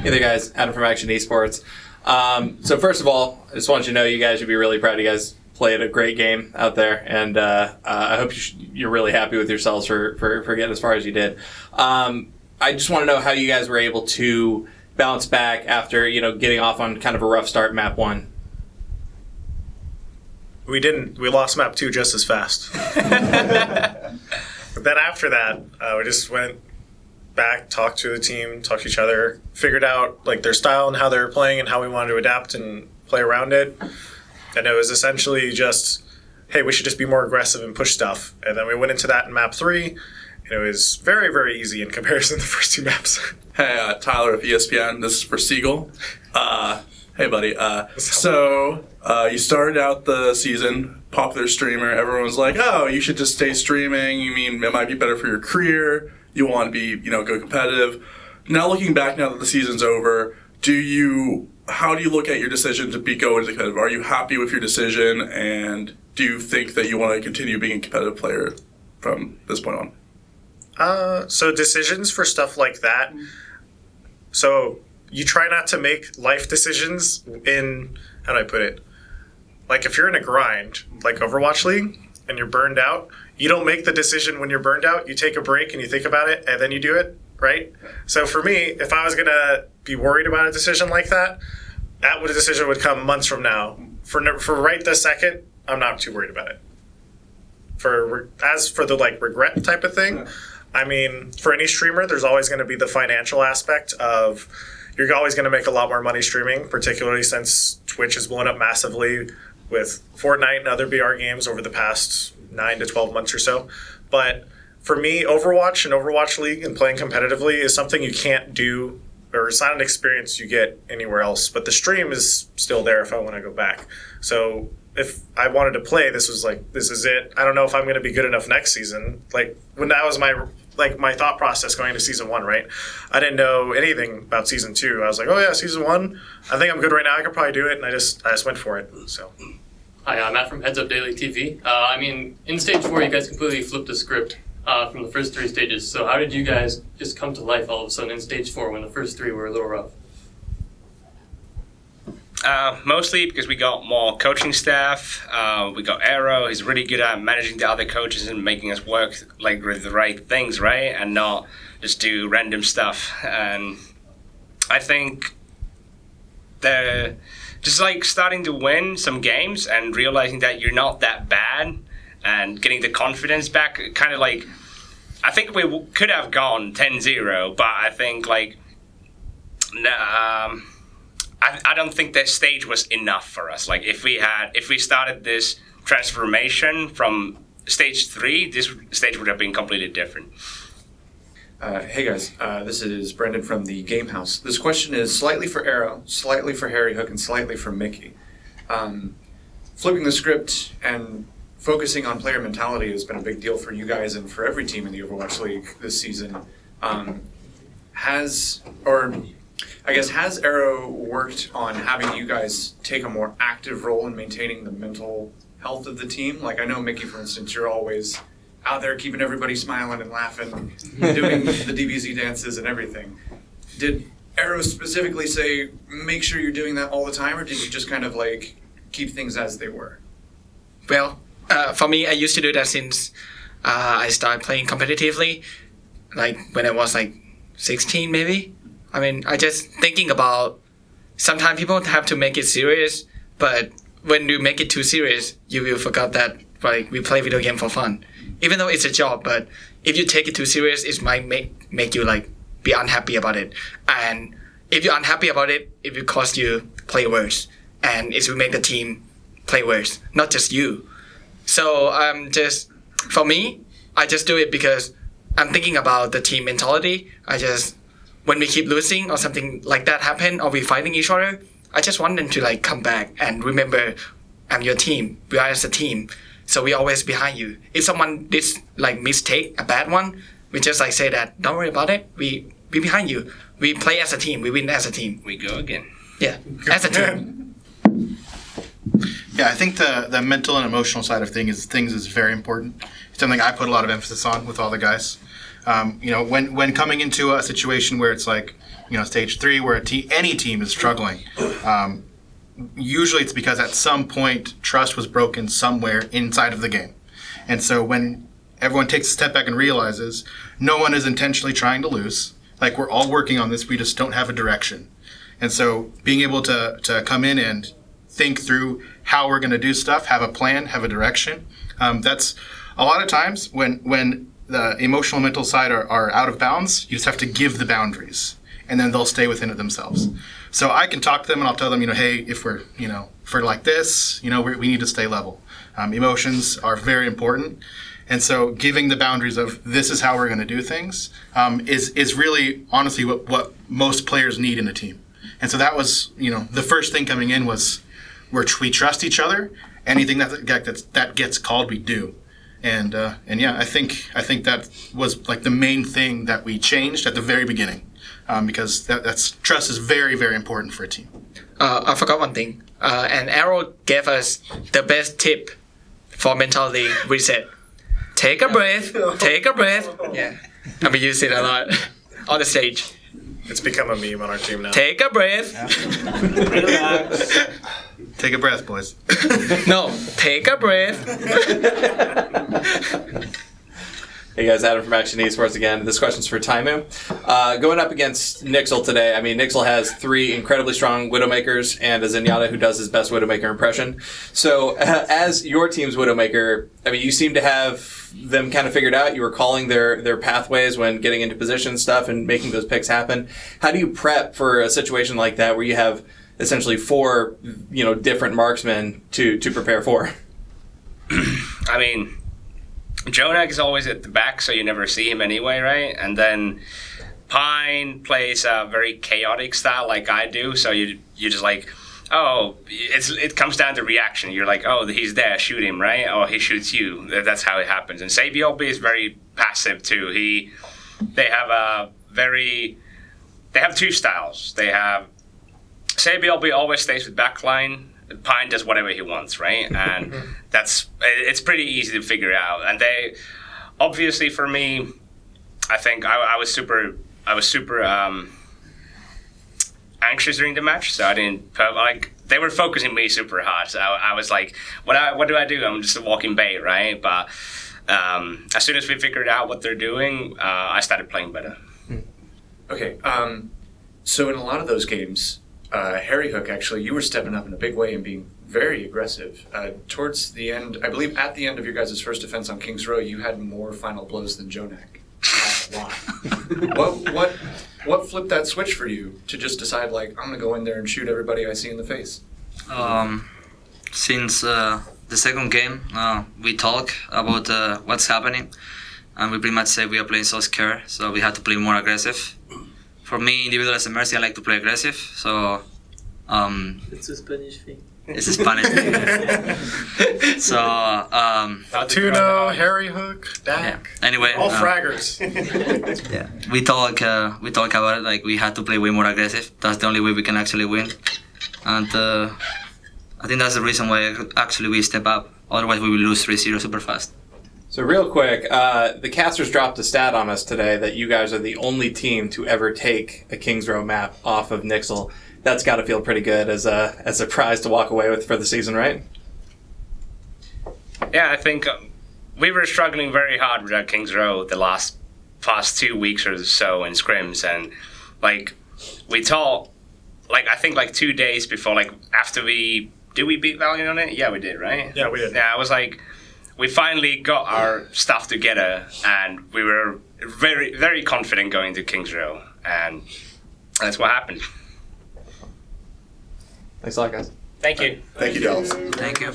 Hey there, guys. Adam from Akshon Esports. So first of all, I just want you to know you guys should be really proud. You guys played a great game out there, and I hope you're really happy with yourselves for getting as far as you did. I just want to know how you guys were able to bounce back after getting off on kind of a rough start map 1. We didn't. We lost map 2 just as fast. But then after that, we just went back, talked to the team, talked to each other, figured out like their style and how they were playing and how we wanted to adapt and play around it. And it was essentially just, hey, we should just be more aggressive and push stuff. And then we went into that in map 3, and it was very, very easy in comparison to the first 2 maps. Hey, Tyler of ESPN. This is for Seagull. Hey, buddy. So you started out the season, popular streamer. Everyone was like, oh, you should just stay streaming. You mean it might be better for your career. You want to be, go competitive. Now looking back, now that the season's over, how do you look at your decision to go into competitive? Are you happy with your decision, and do you think that you want to continue being a competitive player from this point on? So decisions for stuff like that. So you try not to make life decisions in, how do I put it? Like if you're in a grind, like Overwatch League, and you're burned out, you don't make the decision when you're burned out. You take a break and you think about it, and then you do it, right? So for me, if I was going to be worried about a decision like that, a decision would come months from now. For right this second, I'm not too worried about it. As for the regret type of thing, I mean, for any streamer, there's always going to be the financial aspect of you're always going to make a lot more money streaming, particularly since Twitch has blown up massively with Fortnite and other BR games over the past 9 to 12 months or so. But for me, Overwatch and Overwatch League and playing competitively is something you can't do, or it's not an experience you get anywhere else. But the stream is still there if I want to go back. So if I wanted to play, this was this is it. I don't know if I'm going to be good enough next season. When that was my thought process going into season 1, right? I didn't know anything about season 2. I was like, oh yeah, season 1, I think I'm good right now. I could probably do it. And I just went for it. So. Hi, I'm Matt from Heads Up Daily TV. In stage 4, you guys completely flipped the script from the first 3 stages. So how did you guys just come to life all of a sudden in stage 4 when the first 3 were a little rough? Mostly because we got more coaching staff. We got Aero. He's really good at managing the other coaches and making us work with the right things, right? And not just do random stuff. And I think just starting to win some games and realizing that you're not that bad and getting the confidence back, kind of I think we could have gone 10-0, but I think I don't think that stage was enough for us. If we started this transformation from stage 3, this stage would have been completely different. Hey guys, this is Brendan from the Game House. This question is slightly for Arrow, slightly for Harry Hook, and slightly for Mickey. Flipping the script and focusing on player mentality has been a big deal for you guys and for every team in the Overwatch League this season. Has Arrow worked on having you guys take a more active role in maintaining the mental health of the team? I know, Mickey, for instance, you're always out there keeping everybody smiling and laughing, doing the DBZ dances and everything. Did Arrow specifically say, make sure you're doing that all the time, or did you just kind of keep things as they were? Well, for me, I used to do that since I started playing competitively, when I was 16 maybe. I just thinking about sometimes people have to make it serious, but when you make it too serious, you will forget that we play video game for fun. Even though it's a job, but if you take it too serious, it might make you be unhappy about it. And if you're unhappy about it, it will cause you play worse. And it will make the team play worse, not just you. So for me, I just do it because I'm thinking about the team mentality. When we keep losing or something like that happen, or we fighting each other, I just want them to come back and remember, I'm your team. We are as a team, so we always behind you. If someone did mistake, a bad one, we just say that, don't worry about it. We behind you. We play as a team. We win as a team. We go again. Yeah, as a team. Yeah, I think the mental and emotional side of things is very important. It's something I put a lot of emphasis on with all the guys. When coming into a situation where it's like, stage 3, where any team is struggling, usually it's because at some point trust was broken somewhere inside of the game. And so when everyone takes a step back and realizes no one is intentionally trying to lose, like we're all working on this, we just don't have a direction. And so being able to come in and think through how we're going to do stuff, have a plan, have a direction, that's a lot of times when the emotional mental side are out of bounds, you just have to give the boundaries, and then they'll stay within it themselves. So I can talk to them and I'll tell them, hey, if we're like this, we need to stay level. Emotions are very important. And so giving the boundaries of this is how we're going to do things is really, honestly, what most players need in a team. And so that was, the first thing coming in was we trust each other. Anything that gets called, we do. And yeah, I think that was like the main thing that we changed at the very beginning, because that's trust is very, very important for a team. I forgot one thing. And Arrow gave us the best tip for mentality reset. Take a breath. Take a breath. Yeah, and we use it a lot on the stage. It's become a meme on our team now. Take a breath. Relax. Take a breath, boys. No, take a breath. Hey guys, Adam from Akshon Esports again. This question's for Taimou. Going up against NYXL today, NYXL has 3 incredibly strong Widowmakers and a Zenyatta who does his best Widowmaker impression. So as your team's Widowmaker, you seem to have them kind of figured out. You were calling their pathways when getting into position and stuff and making those picks happen. How do you prep for a situation like that where you have essentially 4 different marksmen to prepare for? JjoNak is always at the back, so you never see him anyway, right? And then Pine plays a very chaotic style like I do, so you just like, it comes down to reaction. You're like, he's there, shoot him, right? Or he shoots you. That's how it happens. And Saebyeolbe is very passive too. They have 2 styles. They have Saebyeolbe always stays with backline. Pine does whatever he wants, right? And it's pretty easy to figure out. And they, obviously for me, I think I was super anxious during the match, so I didn't, they were focusing me super hard. So I was like, what do I do? I'm just a walking bait, right? But as soon as we figured out what they're doing, I started playing better. Okay, so in a lot of those games, Harry Hook, actually, you were stepping up in a big way and being very aggressive. Towards the end, I believe at the end of your guys' first defense on King's Row, you had more final blows than JjoNak. Why? What flipped that switch for you to just decide, I'm going to go in there and shoot everybody I see in the face? Since the second game, we talk about what's happening, and we pretty much say we are playing so scared, so we have to play more aggressive. For me, individual as a Mercy, I like to play aggressive, so... it's a Spanish thing. It's a Spanish thing. So... Tuno, Harry Hook, Dak. Yeah. Anyway... All fraggers. Yeah. We talk about it, we have to play way more aggressive. That's the only way we can actually win. And I think that's the reason why actually we step up. Otherwise, we will lose 3-0 super fast. So real quick, the casters dropped a stat on us today that you guys are the only team to ever take a King's Row map off of NYXL. That's got to feel pretty good as a prize to walk away with for the season, right? Yeah, I think we were struggling very hard with that King's Row the past 2 weeks or so in scrims, and we talked, I think 2 days before, after did we beat Valiant on it? Yeah, we did, right? Yeah, we did. Yeah, I was we finally got our stuff together, and we were very, very confident going to King's Row, and that's what happened. Thanks a lot, guys. Thank you. Thank you, Dallas. Thank you.